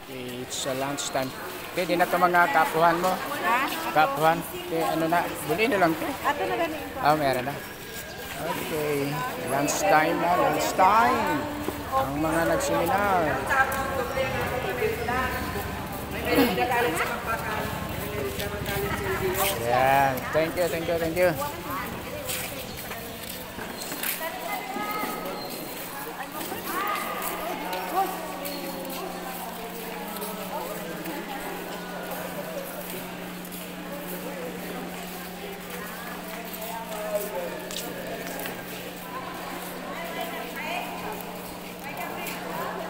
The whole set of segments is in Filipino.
Okay, it's lunch time. Okay, di na ito mga kapuhan mo. Kapuhan. Okay, ano na, buli na lang ito. Ato na gani. Meron na. Okay, lunch time na, lunch time. Ang mga nagseminar. Yan, thank you, thank you, thank you.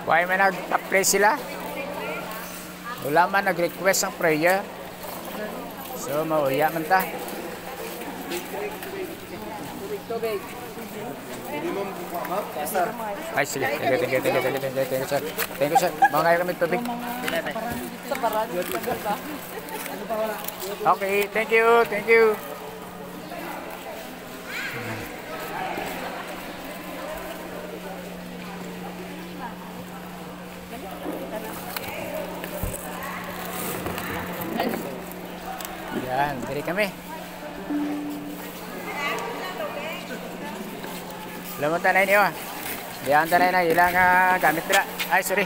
Why may nag-pray sila? Wala man nag-request ng prayer. So, mauya man ta. Ay, sige. Thank you, sir. Thank you, sir. Mga kaya kami tubig. Okay, thank you, thank you. Yan, beri kami. Lamang tanay niyo. Diyan tanay na ilang gamit dira. Ay, sorry.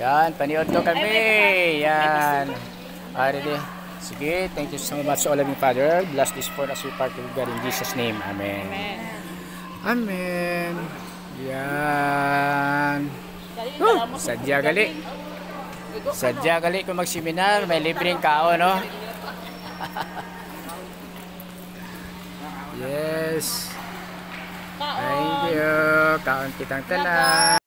Yan, paniod to kami. Yan. Already. Sige, thank you so much all of you, Father. Bless this for us we part with God in Jesus' name. Amen. Amen. Yan. Sadya gali. Sadya gali kung magseminar, may libreng kao, no? Yes. Thank you. Kaon kitang tanan.